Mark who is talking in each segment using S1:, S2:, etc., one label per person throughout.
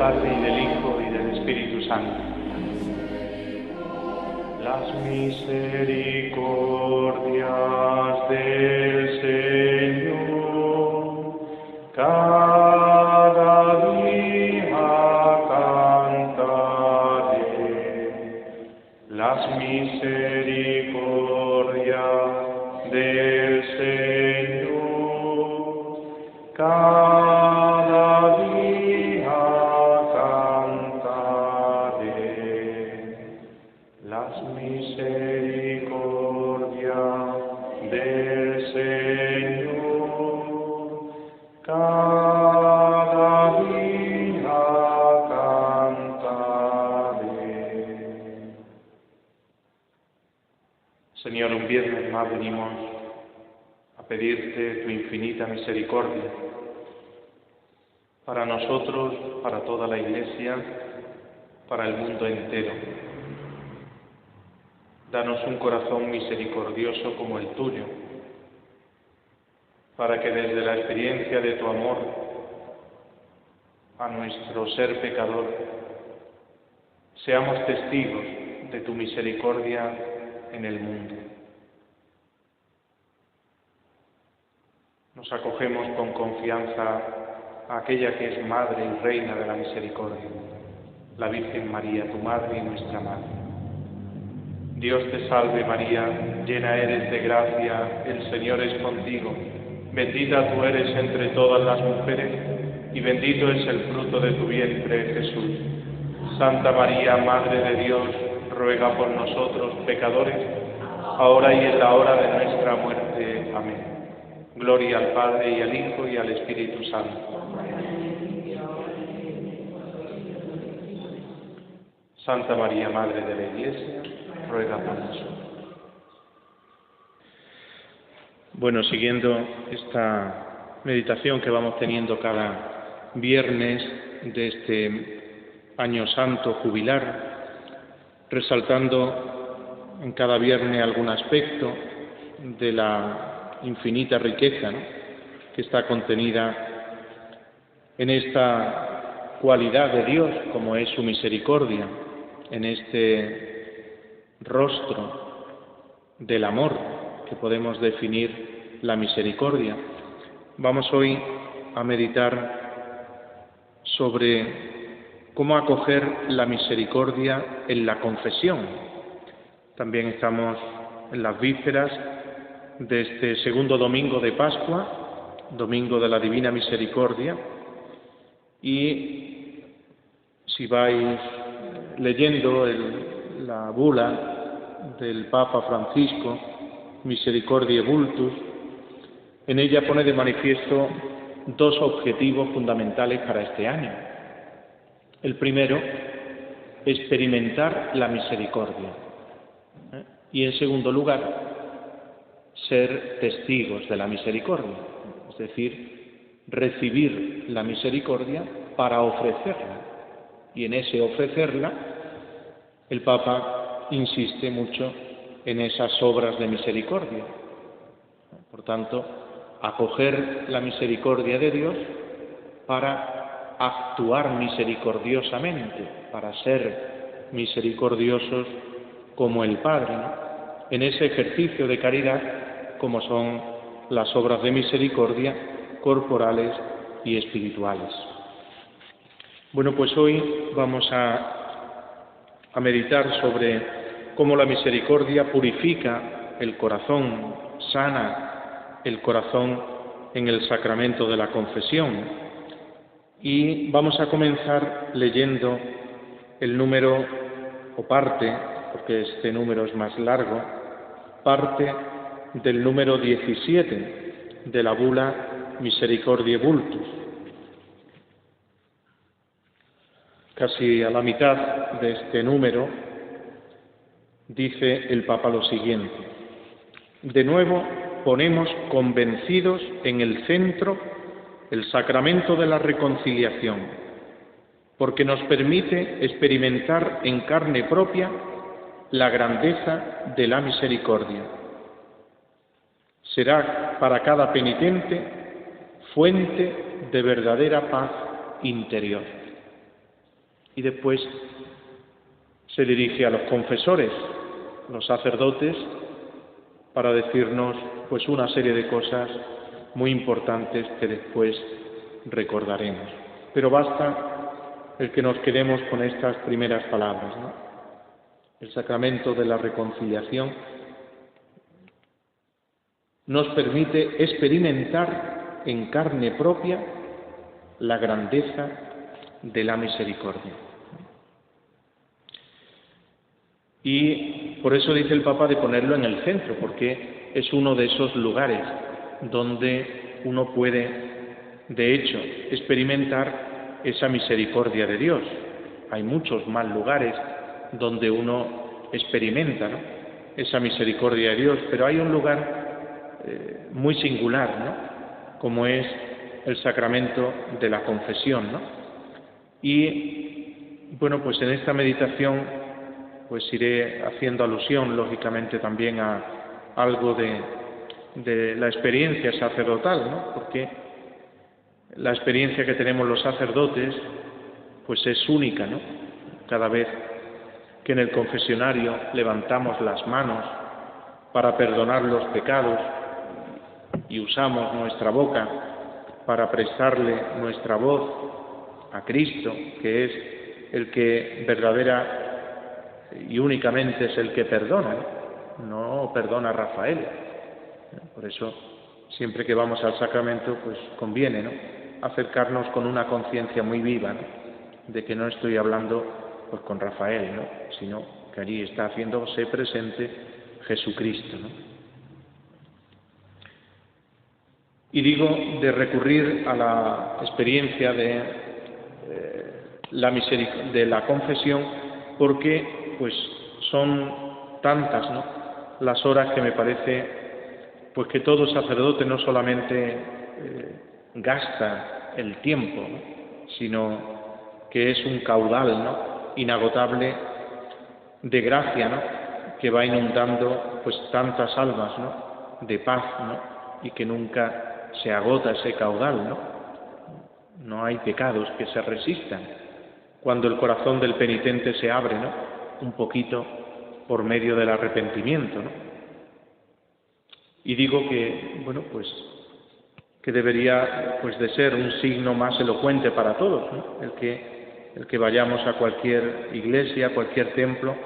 S1: Padre, y del Hijo, y del Espíritu Santo. Las misericordias del Señor cada día cantaré. Las misericordias del Señor cada día cantaré. Las misericordias del Señor cada día cantaré. Señor, un viernes más venimos a pedirte tu infinita misericordia para nosotros, para toda la Iglesia, para el mundo entero. Danos un corazón misericordioso como el tuyo, para que desde la experiencia de tu amor a nuestro ser pecador seamos testigos de tu misericordia en el mundo. Nos acogemos con confianza a aquella que es Madre y Reina de la Misericordia, la Virgen María, tu Madre y nuestra Madre. Dios te salve María, llena eres de gracia, el Señor es contigo. Bendita tú eres entre todas las mujeres, y bendito es el fruto de tu vientre, Jesús. Santa María, Madre de Dios, ruega por nosotros pecadores, ahora y en la hora de nuestra muerte. Amén. Gloria al Padre, y al Hijo, y al Espíritu Santo. Santa María, Madre de la Iglesia, ruega por nosotros. Bueno, siguiendo esta meditación que vamos teniendo cada viernes de este Año Santo jubilar, resaltando en cada viernes algún aspecto de la infinita riqueza, ¿no?, que está contenida en esta cualidad de Dios, como es su misericordia, en este rostro del amor que podemos definir la misericordia. Vamos hoy a meditar sobre cómo acoger la misericordia en la confesión. También estamos en las vísperas de este segundo domingo de Pascua, domingo de la Divina Misericordia, y si vais leyendo la bula del Papa Francisco, Misericordiae Vultus, en ella pone de manifiesto dos objetivos fundamentales para este año. El primero, experimentar la misericordia. Y en segundo lugar, ser testigos de la misericordia, es decir, recibir la misericordia para ofrecerla. Y en ese ofrecerla, el Papa insiste mucho en esas obras de misericordia. Por tanto, acoger la misericordia de Dios para actuar misericordiosamente, para ser misericordiosos como el Padre, ¿no?, en ese ejercicio de caridad como son las obras de misericordia corporales y espirituales. Bueno, pues hoy vamos a meditar sobre cómo la misericordia purifica el corazón, sana el corazón en el sacramento de la confesión. Y vamos a comenzar leyendo el número o parte, porque este número es más largo, parte del número 17 de la bula Misericordiae Vultus. Casi a la mitad de este número dice el Papa lo siguiente: de nuevo ponemos convencidos en el centro el sacramento de la reconciliación, porque nos permite experimentar en carne propia la grandeza de la misericordia. Será para cada penitente fuente de verdadera paz interior. Y después se dirige a los confesores, los sacerdotes, para decirnos pues una serie de cosas muy importantes que después recordaremos. Pero basta el que nos quedemos con estas primeras palabras, ¿no? El sacramento de la reconciliación nos permite experimentar en carne propia la grandeza de la misericordia. Y por eso dice el Papa de ponerlo en el centro, porque es uno de esos lugares donde uno puede, de hecho, experimentar esa misericordia de Dios. Hay muchos más lugares donde uno experimenta, ¿no?, esa misericordia de Dios, pero hay un lugar muy singular, ¿no?, como es el sacramento de la confesión, ¿no? Y bueno, pues en esta meditación pues iré haciendo alusión, lógicamente, también a algo de la experiencia sacerdotal, ¿no? Porque la experiencia que tenemos los sacerdotes pues es única, ¿no? Cada vez que en el confesionario levantamos las manos para perdonar los pecados y usamos nuestra boca para prestarle nuestra voz a Cristo, que es el que verdadera y únicamente es el que perdona, no perdona a Rafael. Por eso, siempre que vamos al sacramento, pues conviene, ¿no?, acercarnos con una conciencia muy viva, ¿no?, de que no estoy hablando pues con Rafael, ¿no?, sino que allí está haciéndose presente Jesucristo, ¿no? Y digo de recurrir a la experiencia de la confesión porque pues son tantas, ¿no?, las horas que me parece pues que todo sacerdote no solamente gasta el tiempo, ¿no?, sino que es un caudal, ¿no?, inagotable de gracia, ¿no?, que va inundando pues tantas almas, ¿no?, de paz, ¿no?, y que nunca se agota ese caudal, ¿no? No hay pecados que se resistan cuando el corazón del penitente se abre, ¿no?, un poquito por medio del arrepentimiento, ¿no? Y digo que, bueno, pues que debería pues de ser un signo más elocuente para todos, ¿no?, el que vayamos a cualquier iglesia, a cualquier templo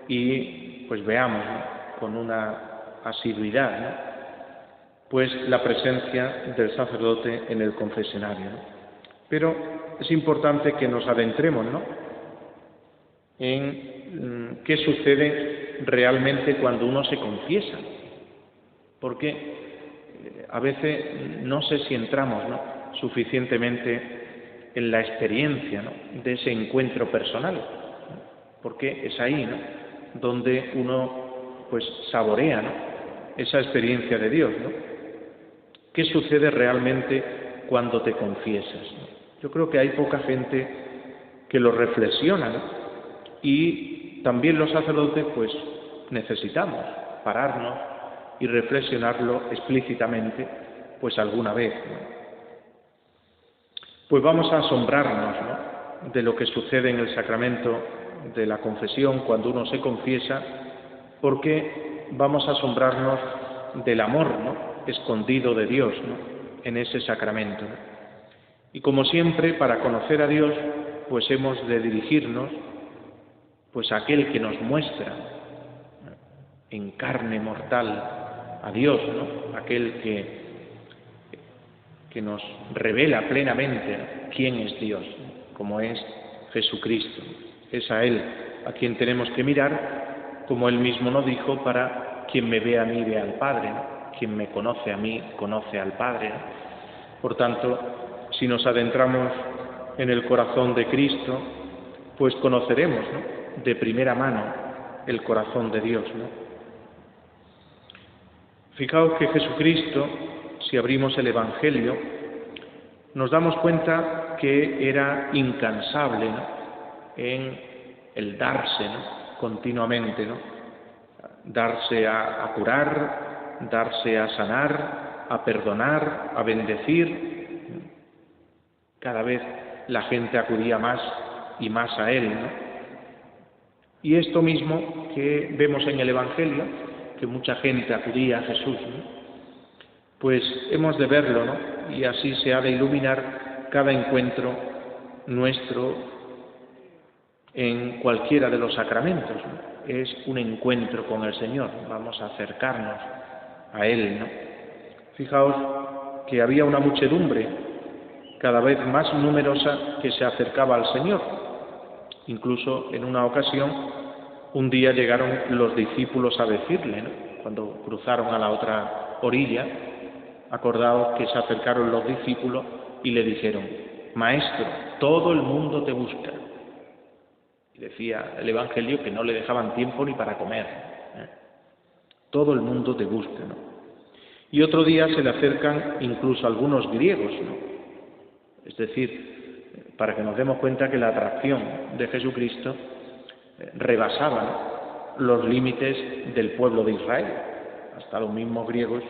S1: y pues veamos, ¿no?, con una asiduidad, ¿no?, pues la presencia del sacerdote en el confesionario, ¿no? Pero es importante que nos adentremos, ¿no?, en qué sucede realmente cuando uno se confiesa, porque a veces no sé si entramos, ¿no?, suficientemente en la experiencia, ¿no?, de ese encuentro personal, ¿no?, porque es ahí, ¿no?, donde uno pues saborea, ¿no?, esa experiencia de Dios, ¿no? ¿Qué sucede realmente cuando te confiesas, ¿no? Yo creo que hay poca gente que lo reflexiona, ¿no? Y también los sacerdotes pues necesitamos pararnos y reflexionarlo explícitamente pues alguna vez, ¿no? Pues vamos a asombrarnos, ¿no?, de lo que sucede en el sacramento de la confesión cuando uno se confiesa, porque vamos a asombrarnos del amor, ¿no?, escondido de Dios, ¿no?, en ese sacramento, ¿no? Y como siempre, para conocer a Dios pues hemos de dirigirnos pues aquel que nos muestra en carne mortal a Dios, ¿no?, aquel que nos revela plenamente quién es Dios, ¿no?, como es Jesucristo. Es a Él a quien tenemos que mirar, como Él mismo nos dijo, para quien me ve a mí, ve al Padre, ¿no?, quien me conoce a mí, conoce al Padre, ¿no? Por tanto, si nos adentramos en el corazón de Cristo, pues conoceremos, ¿no?, de primera mano el corazón de Dios, ¿no? Fijaos que Jesucristo, si abrimos el Evangelio, nos damos cuenta que era incansable, ¿no?, en el darse, ¿no?, continuamente, ¿no?, darse a curar, darse a sanar, a perdonar, a bendecir. Cada vez la gente acudía más y más a Él, ¿no? Y esto mismo que vemos en el Evangelio, que mucha gente acudía a Jesús, ¿no? Pues hemos de verlo, ¿no? Y así se ha de iluminar cada encuentro nuestro en cualquiera de los sacramentos, ¿no? Es un encuentro con el Señor, vamos a acercarnos a Él, ¿no? Fijaos que había una muchedumbre cada vez más numerosa que se acercaba al Señor. Incluso en una ocasión, un día llegaron los discípulos a decirle, ¿no? Cuando cruzaron a la otra orilla, acordaos que se acercaron los discípulos y le dijeron: Maestro, todo el mundo te busca. Y decía el Evangelio que no le dejaban tiempo ni para comer, ¿eh? Todo el mundo te busca, ¿no? Y otro día se le acercan incluso algunos griegos, ¿no? Es decir, para que nos demos cuenta que la atracción de Jesucristo rebasaba los límites del pueblo de Israel. Hasta los mismos griegos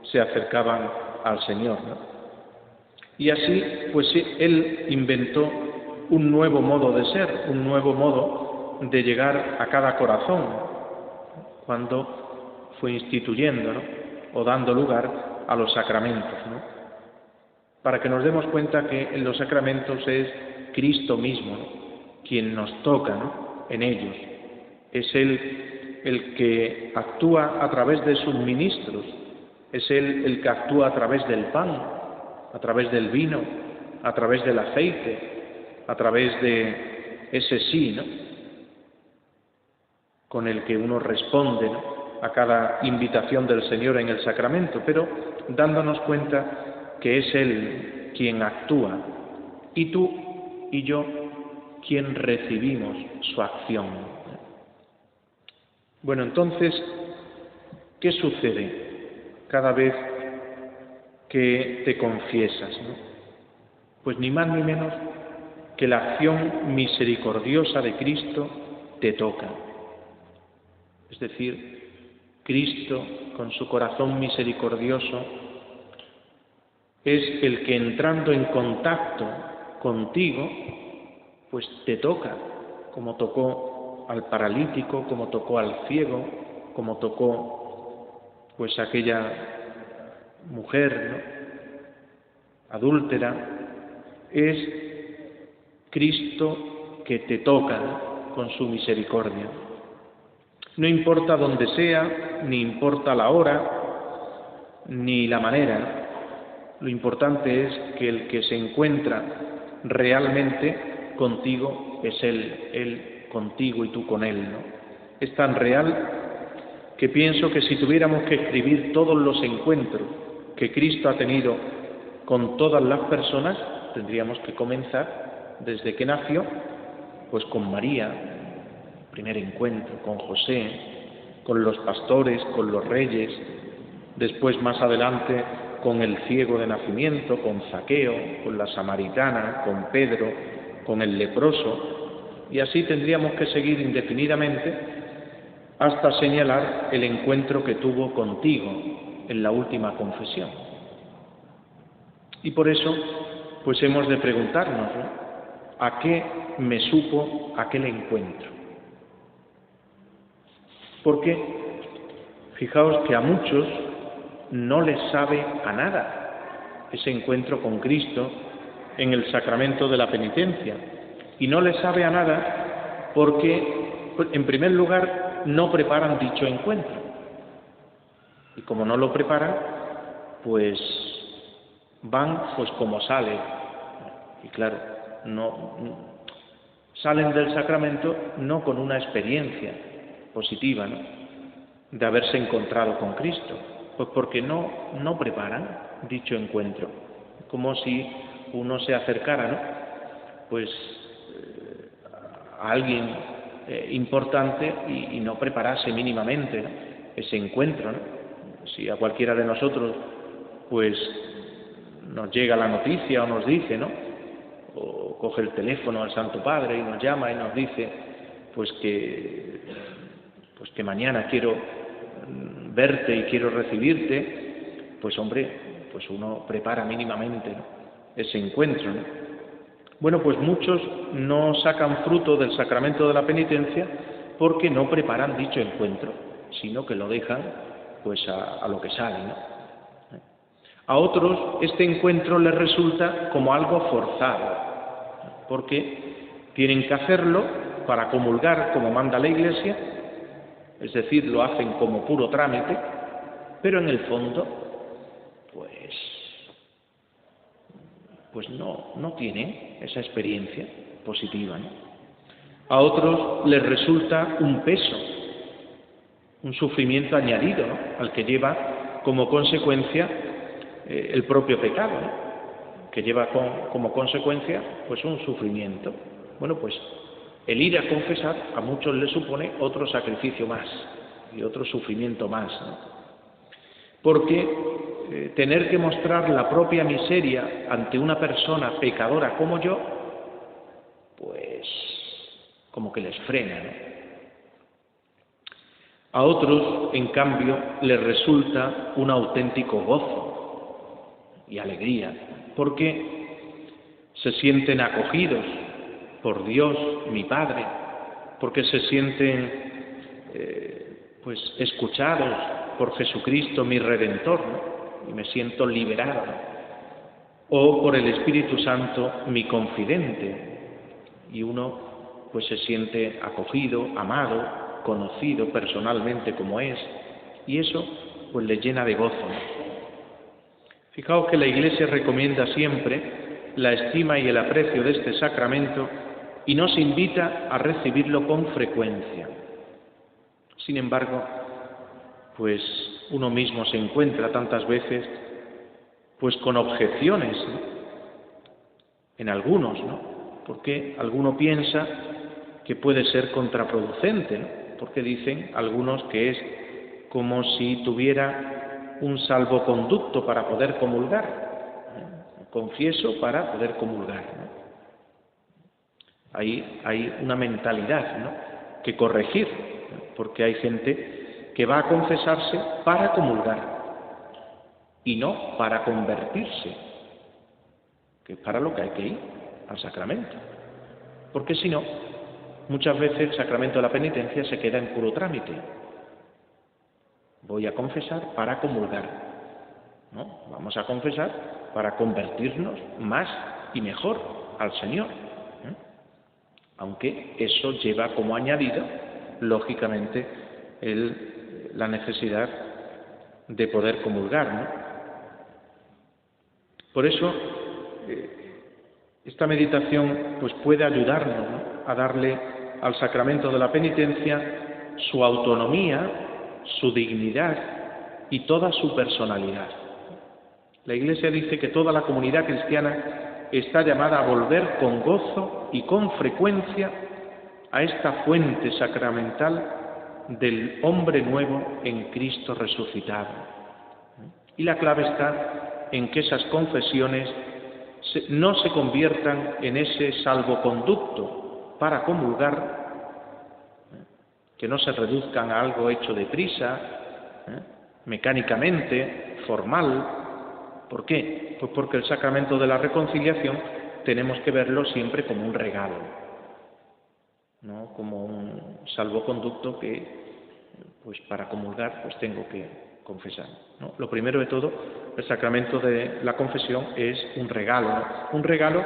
S1: se acercaban al Señor, ¿no? Y así, pues Él inventó un nuevo modo de ser, un nuevo modo de llegar a cada corazón, cuando fue instituyendo, ¿no? O dando lugar a los sacramentos, ¿no? Para que nos demos cuenta que en los sacramentos es Cristo mismo, ¿no? Quien nos toca, ¿no? En ellos. Es Él el que actúa a través de sus ministros, es Él el que actúa a través del pan, a través del vino, a través del aceite, a través de ese sí, ¿no? Con el que uno responde, ¿no? A cada invitación del Señor en el sacramento, pero dándonos cuenta que es Él quien actúa y tú y yo quien recibimos su acción. Bueno, entonces, ¿qué sucede cada vez que te confiesas, ¿no? Pues ni más ni menos que la acción misericordiosa de Cristo te toca. Es decir, Cristo, con su corazón misericordioso, es el que entrando en contacto contigo, pues te toca, como tocó al paralítico, como tocó al ciego, como tocó pues aquella mujer, ¿no? Adúltera. Es Cristo que te toca, ¿no? Con su misericordia. No importa dónde sea, ni importa la hora, ni la manera, ¿no? Lo importante es que el que se encuentra realmente contigo es Él contigo y tú con Él, ¿no? Es tan real que pienso que si tuviéramos que escribir todos los encuentros que Cristo ha tenido con todas las personas, tendríamos que comenzar desde que nació, pues con María, primer encuentro, con José, con los pastores, con los reyes, después más adelante con el ciego de nacimiento, con Zaqueo, con la samaritana, con Pedro, con el leproso, y así tendríamos que seguir indefinidamente hasta señalar el encuentro que tuvo contigo en la última confesión. Y por eso, pues hemos de preguntarnos, ¿no? ¿A qué me supo aquel encuentro? Porque fijaos que a muchos no les sabe a nada ese encuentro con Cristo en el sacramento de la penitencia. Y no les sabe a nada porque, en primer lugar, no preparan dicho encuentro. Y como no lo preparan, pues van pues como salen. Y claro, no salen del sacramento no con una experiencia positiva, ¿no? De haberse encontrado con Cristo, pues porque no preparan dicho encuentro, como si uno se acercara, ¿no? Pues a alguien importante y no preparase mínimamente, ¿no? Ese encuentro, ¿no? Si a cualquiera de nosotros pues nos llega la noticia o nos dice, ¿no? O coge el teléfono al Santo Padre y nos llama y nos dice pues que mañana quiero verte y quiero recibirte, pues hombre, pues uno prepara mínimamente, ¿no? Ese encuentro, ¿no? Bueno, pues muchos no sacan fruto del sacramento de la penitencia porque no preparan dicho encuentro, sino que lo dejan pues a lo que sale, ¿no? A otros este encuentro les resulta como algo forzado, porque tienen que hacerlo para comulgar como manda la Iglesia, es decir, lo hacen como puro trámite, pero en el fondo pues no tienen esa experiencia positiva, ¿no? A otros les resulta un peso, un sufrimiento añadido, ¿no?, al que lleva como consecuencia el propio pecado, ¿no?, que lleva como consecuencia pues un sufrimiento. Bueno, pues el ir a confesar a muchos les supone otro sacrificio más y otro sufrimiento más, ¿no? Porque tener que mostrar la propia miseria ante una persona pecadora como yo, pues como que les frena, ¿no? A otros, en cambio, les resulta un auténtico gozo y alegría, porque se sienten acogidos por Dios, mi Padre, porque se sienten pues escuchados por Jesucristo, mi Redentor, ¿no?, y me siento liberado, o por el Espíritu Santo, mi confidente, y uno pues se siente acogido, amado, conocido personalmente como es, y eso pues le llena de gozo, ¿no? Fijaos que la Iglesia recomienda siempre la estima y el aprecio de este sacramento y nos invita a recibirlo con frecuencia. Sin embargo, pues uno mismo se encuentra tantas veces pues con objeciones, ¿no?, en algunos, ¿no?, porque alguno piensa que puede ser contraproducente, ¿no?, porque dicen algunos que es como si tuviera un salvoconducto para poder comulgar, confieso para poder comulgar, ¿no? Hay una mentalidad, ¿no?, que corregir, ¿no?, porque hay gente que va a confesarse para comulgar y no para convertirse, que es para lo que hay que ir al sacramento, porque si no, muchas veces el sacramento de la penitencia se queda en puro trámite. Voy a confesar para comulgar, ¿no? Vamos a confesar para convertirnos más y mejor al Señor, ¿eh? Aunque eso lleva como añadido, lógicamente, la necesidad de poder comulgar, ¿no? Por eso, esta meditación pues puede ayudarnos, ¿no?, a darle al sacramento de la penitencia su autonomía, su dignidad y toda su personalidad. La Iglesia dice que toda la comunidad cristiana está llamada a volver con gozo y con frecuencia a esta fuente sacramental del hombre nuevo en Cristo resucitado. Y la clave está en que esas confesiones no se conviertan en ese salvoconducto para comulgar, que no se reduzcan a algo hecho deprisa, mecánicamente, formal. ¿Por qué? Pues porque el sacramento de la reconciliación tenemos que verlo siempre como un regalo, no como un salvoconducto que, pues para comulgar, pues tengo que confesar, ¿no? Lo primero de todo, el sacramento de la confesión es un regalo, ¿no?, un regalo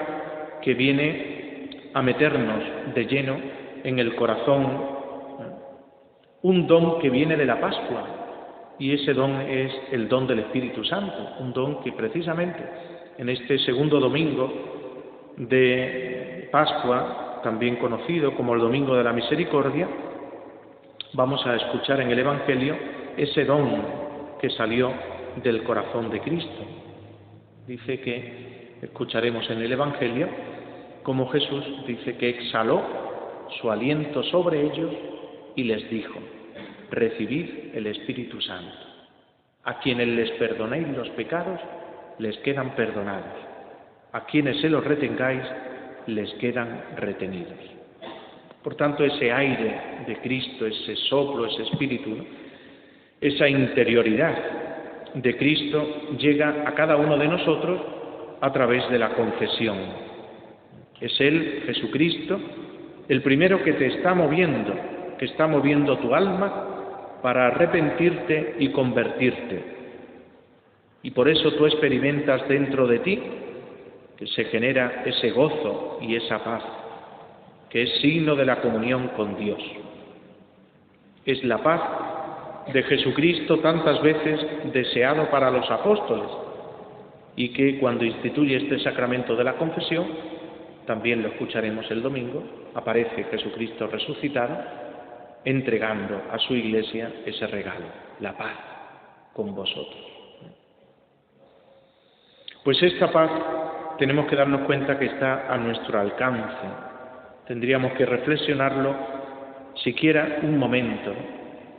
S1: que viene a meternos de lleno en el corazón, ¿no?, un don que viene de la Pascua, y ese don es el don del Espíritu Santo, un don que precisamente en este segundo domingo de Pascua, también conocido como el Domingo de la Misericordia, vamos a escuchar en el Evangelio ese don que salió del corazón de Cristo. Dice que, escucharemos en el Evangelio, como Jesús dice que exhaló su aliento sobre ellos y les dijo: recibid el Espíritu Santo. A quienes les perdonéis los pecados, les quedan perdonados. A quienes se los retengáis, les quedan retenidos. Por tanto, ese aire de Cristo, ese soplo, ese espíritu, ¿no?, esa interioridad de Cristo llega a cada uno de nosotros a través de la confesión. Es Él, Jesucristo, el primero que te está moviendo, que está moviendo tu alma para arrepentirte y convertirte. Y por eso tú experimentas dentro de ti que se genera ese gozo y esa paz, que es signo de la comunión con Dios. Es la paz de Jesucristo tantas veces deseado para los apóstoles y que cuando instituye este sacramento de la confesión, también lo escucharemos el domingo, aparece Jesucristo resucitado entregando a su Iglesia ese regalo, la paz con vosotros. Pues esta paz tenemos que darnos cuenta que está a nuestro alcance. Tendríamos que reflexionarlo siquiera un momento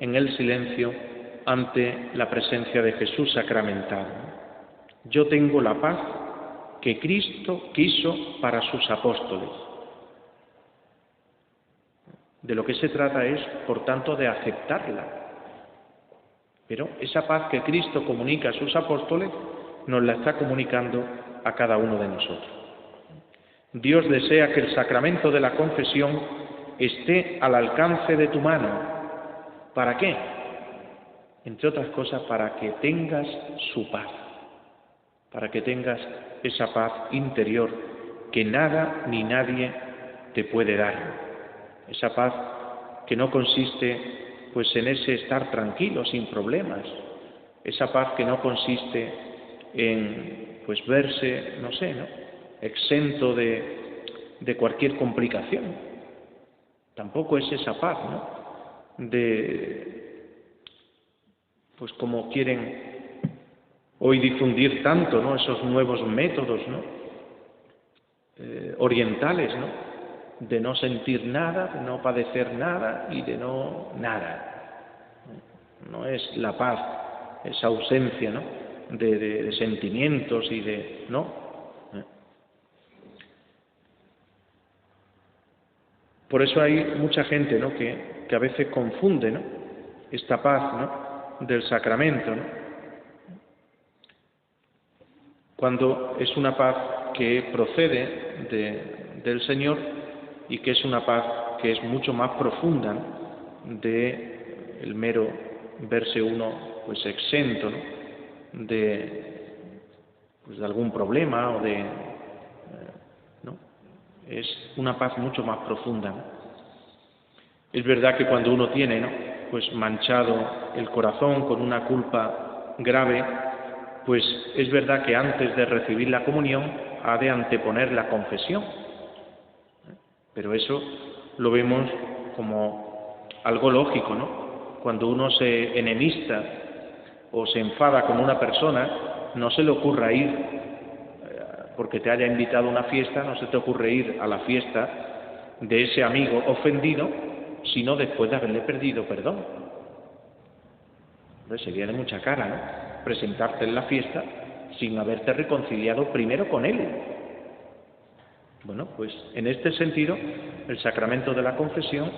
S1: en el silencio ante la presencia de Jesús sacramentado. Yo tengo la paz que Cristo quiso para sus apóstoles. De lo que se trata es, por tanto, de aceptarla. Pero esa paz que Cristo comunica a sus apóstoles nos la está comunicando a cada uno de nosotros. Dios desea que el sacramento de la confesión esté al alcance de tu mano. ¿Para qué? Entre otras cosas, para que tengas su paz, para que tengas esa paz interior que nada ni nadie te puede dar. Esa paz que no consiste pues en ese estar tranquilo, sin problemas. Esa paz que no consiste en pues verse, no sé, ¿no?, exento de cualquier complicación. Tampoco es esa paz, ¿no?, pues como quieren hoy difundir tanto, ¿no?, esos nuevos métodos, ¿no?, orientales, ¿no?, de no sentir nada, de no padecer nada y de no nada. No es la paz, esa ausencia, ¿no?, de sentimientos y de... ¿no? Por eso hay mucha gente, ¿no?, que a veces confunde, ¿no?, esta paz, ¿no?, del sacramento, ¿no?, cuando es una paz que procede del Señor y que es una paz que es mucho más profunda, ¿no?, de el mero verse uno pues exento, ¿no?, de algún problema o de ¿no? Es una paz mucho más profunda, ¿no? Es verdad que cuando uno tiene, ¿no?, pues manchado el corazón con una culpa grave, pues es verdad que antes de recibir la comunión ha de anteponer la confesión. Pero eso lo vemos como algo lógico, ¿no? Cuando uno se enemista o se enfada con una persona, no se le ocurra ir, porque te haya invitado a una fiesta, no se te ocurre ir a la fiesta de ese amigo ofendido, sino después de haberle pedido perdón. Entonces sería de mucha cara, ¿no?, presentarte en la fiesta sin haberte reconciliado primero con él. Bueno, pues en este sentido, el sacramento de la confesión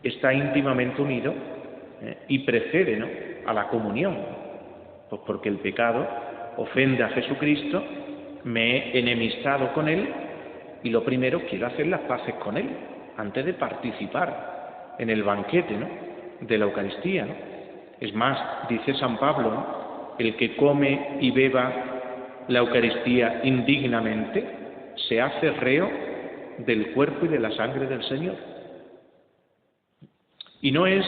S1: está íntimamente unido y precede, ¿no?, a la comunión, pues porque el pecado ofende a Jesucristo, me he enemistado con Él y lo primero quiero hacer las paces con Él antes de participar en el banquete, ¿no?, de la Eucaristía, ¿no? Es más, dice San Pablo, ¿no?, el que come y beba la Eucaristía indignamente se hace reo del cuerpo y de la sangre del Señor. Y no es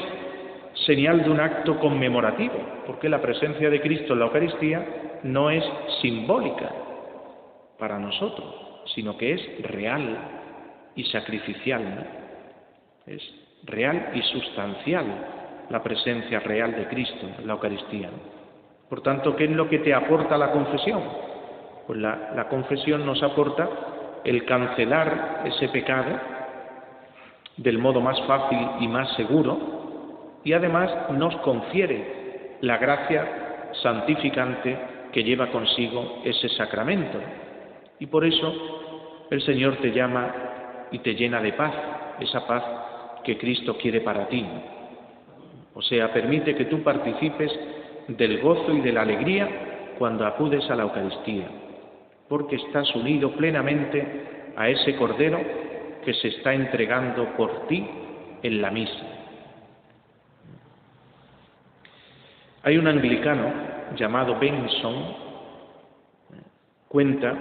S1: señal de un acto conmemorativo, porque la presencia de Cristo en la Eucaristía no es simbólica para nosotros, sino que es real y sacrificial, ¿no? Es real y sustancial la presencia real de Cristo en la Eucaristía, ¿no? Por tanto, ¿qué es lo que te aporta la confesión? Pues la confesión nos aporta el cancelar ese pecado del modo más fácil y más seguro, y además nos confiere la gracia santificante que lleva consigo ese sacramento. Y por eso el Señor te llama y te llena de paz, esa paz que Cristo quiere para ti. O sea, permite que tú participes del gozo y de la alegría cuando acudes a la Eucaristía, porque estás unido plenamente a ese Cordero que se está entregando por ti en la misa. Hay un anglicano llamado Benson, cuenta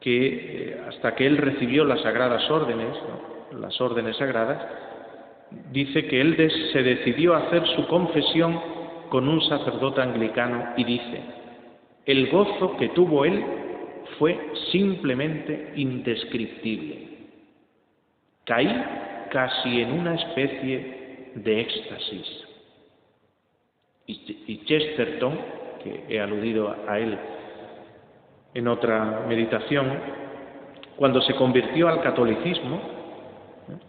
S1: que hasta que él recibió las sagradas órdenes, ¿no?, las órdenes sagradas, dice que él se decidió a hacer su confesión con un sacerdote anglicano y dice: el gozo que tuvo él fue simplemente indescriptible. Caí casi en una especie de éxtasis. Y Chesterton, que he aludido a él en otra meditación, cuando se convirtió al catolicismo,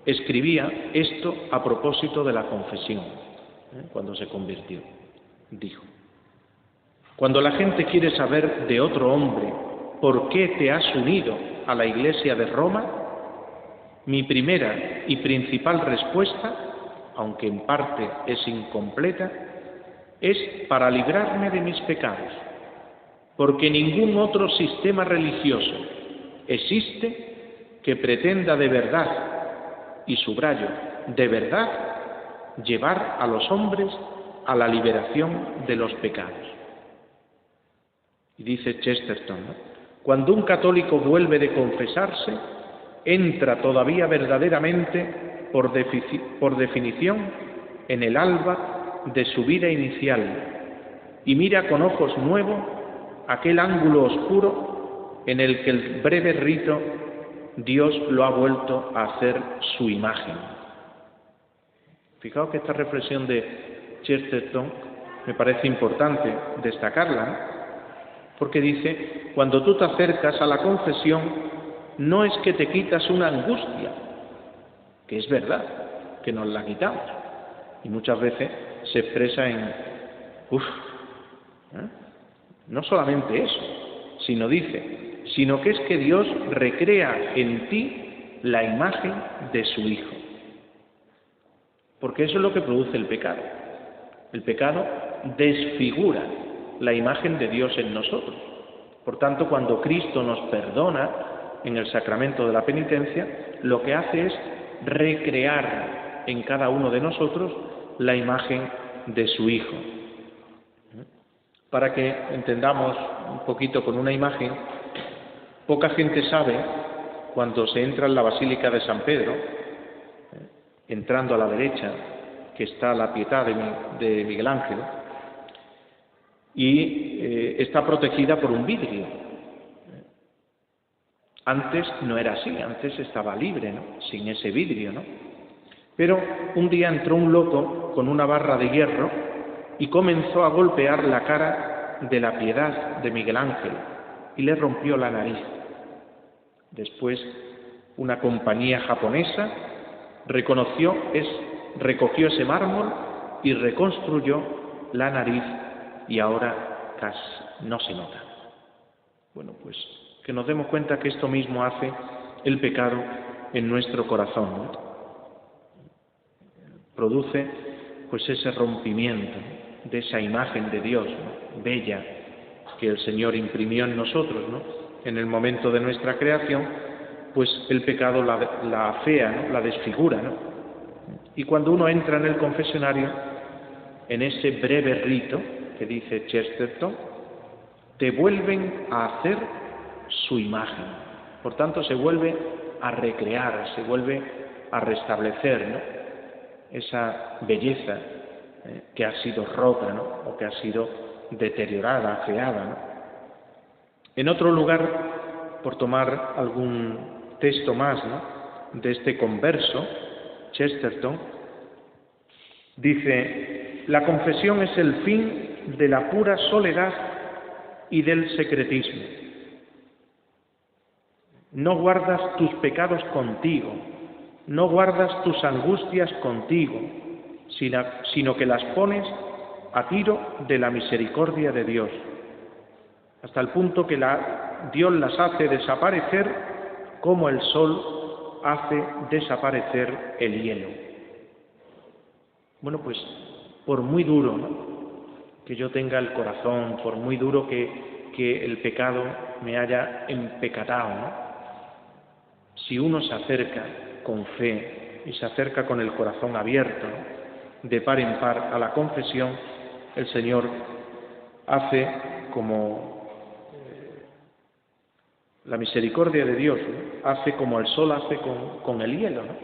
S1: escribía esto a propósito de la confesión. Cuando se convirtió, dijo: cuando la gente quiere saber de otro hombre por qué te has unido a la Iglesia de Roma, mi primera y principal respuesta, aunque en parte es incompleta, es para librarme de mis pecados, porque ningún otro sistema religioso existe que pretenda de verdad, y subrayo, de verdad, llevar a los hombres a la liberación de los pecados. Y dice Chesterton, ¿no?: cuando un católico vuelve de confesarse, entra todavía verdaderamente, por definición, en el alba de su vida inicial y mira con ojos nuevos aquel ángulo oscuro en el que el breve rito Dios lo ha vuelto a hacer su imagen. Fijaos que esta reflexión de Chesterton me parece importante destacarla, ¿no?, porque dice: cuando tú te acercas a la confesión, no es que te quitas una angustia, que es verdad, que nos la quitamos, y muchas veces se expresa en no solamente eso, sino que es que Dios recrea en ti la imagen de su Hijo. Porque eso es lo que produce el pecado. El pecado desfigura la imagen de Dios en nosotros. Por tanto, cuando Cristo nos perdona en el sacramento de la penitencia, lo que hace es recrear en cada uno de nosotros la imagen de su Hijo. Para que entendamos un poquito con una imagen, poca gente sabe, cuando se entra en la Basílica de San Pedro, entrando a la derecha, que está la Pietà de Miguel Ángel, y está protegida por un vidrio. Antes no era así, antes estaba libre, ¿no?, sin ese vidrio, ¿no? Pero un día entró un loco con una barra de hierro y comenzó a golpear la cara de la Piedad de Miguel Ángel y le rompió la nariz. Después, una compañía japonesa recogió ese mármol y reconstruyó la nariz, y ahora casi no se nota. Bueno, pues que nos demos cuenta que esto mismo hace el pecado en nuestro corazón, ¿no? Produce pues ese rompimiento de esa imagen de Dios, ¿no?, bella, que el Señor imprimió en nosotros, ¿no?, en el momento de nuestra creación. Pues el pecado la afea, ¿no?, la desfigura, ¿no? Y cuando uno entra en el confesionario, en ese breve rito que dice Chesterton, te vuelven a hacer su imagen. Por tanto, se vuelve a recrear, se vuelve a restablecer, ¿no?, esa belleza que ha sido rota, ¿no?, o que ha sido deteriorada, afeada, ¿no? En otro lugar, por tomar algún texto más, ¿no?, de este converso, Chesterton dice: la confesión es el fin de la pura soledad y del secretismo. No guardas tus pecados contigo, no guardas tus angustias contigo, sino que las pones a tiro de la misericordia de Dios, hasta el punto que Dios las hace desaparecer como el sol hace desaparecer el hielo. Bueno, pues por muy duro, ¿no?, que yo tenga el corazón, por muy duro que el pecado me haya empecatado, ¿no?, si uno se acerca con fe y se acerca con el corazón abierto, de par en par a la confesión, el Señor hace como la misericordia de Dios, ¿no? Hace como el sol hace con el hielo, ¿no?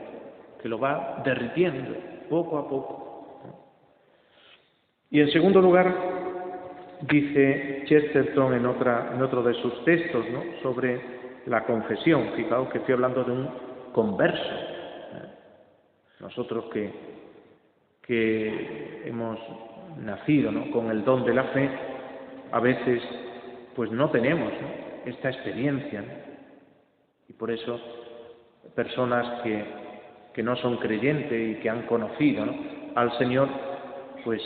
S1: Que lo va derritiendo poco a poco, ¿no? Y en segundo lugar, dice Chesterton en otro de sus textos, ¿no? Sobre la confesión. Fijaos que estoy hablando de un converso. Nosotros que hemos nacido, ¿no? Con el don de la fe, a veces pues no tenemos, ¿no? Esta experiencia, ¿no? Y por eso personas que no son creyentes y que han conocido, ¿no? al Señor, pues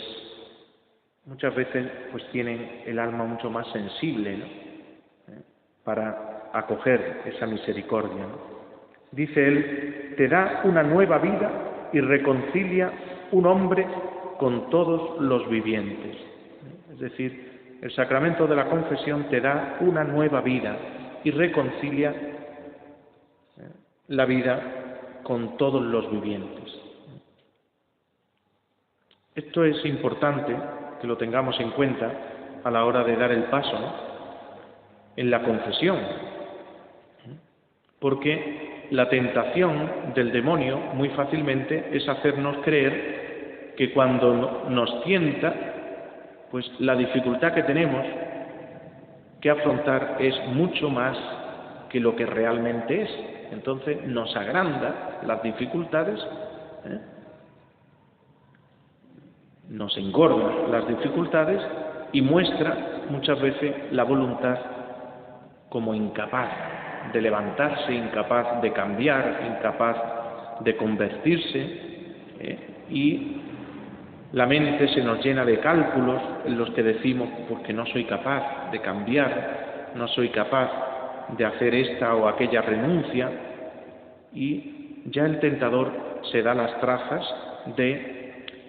S1: muchas veces pues tienen el alma mucho más sensible, ¿no? Para acoger esa misericordia, ¿no? Dice él, te da una nueva vida y reconcilia un hombre con todos los vivientes. Es decir, el sacramento de la confesión te da una nueva vida y reconcilia la vida con todos los vivientes. Esto es importante que lo tengamos en cuenta a la hora de dar el paso, ¿no? En la confesión, porque la tentación del demonio muy fácilmente es hacernos creer que cuando nos tienta, pues la dificultad que tenemos que afrontar es mucho más que lo que realmente es. Entonces nos agranda las dificultades, nos engorda las dificultades y muestra muchas veces la voluntad como incapaz de levantarse, incapaz de cambiar, incapaz de convertirse, y la mente se nos llena de cálculos en los que decimos porque no soy capaz de cambiar, no soy capaz de hacer esta o aquella renuncia, y ya el tentador se da las trazas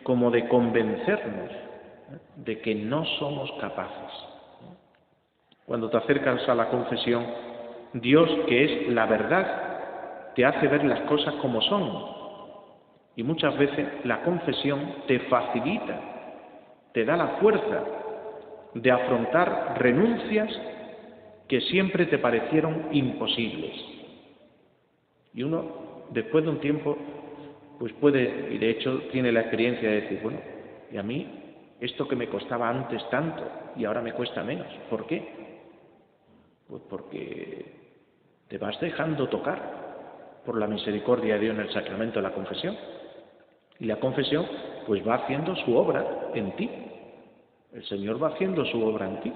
S1: como de convencernos de que no somos capaces. Cuando te acercas a la confesión, Dios, que es la verdad, te hace ver las cosas como son. Y muchas veces la confesión te facilita, te da la fuerza de afrontar renuncias que siempre te parecieron imposibles. Y uno, después de un tiempo, pues puede, y de hecho tiene la experiencia de decir, bueno, y a mí esto que me costaba antes tanto y ahora me cuesta menos. ¿Por qué? Pues porque te vas dejando tocar por la misericordia de Dios en el sacramento de la confesión. Y la confesión pues va haciendo su obra en ti. El Señor va haciendo su obra en ti.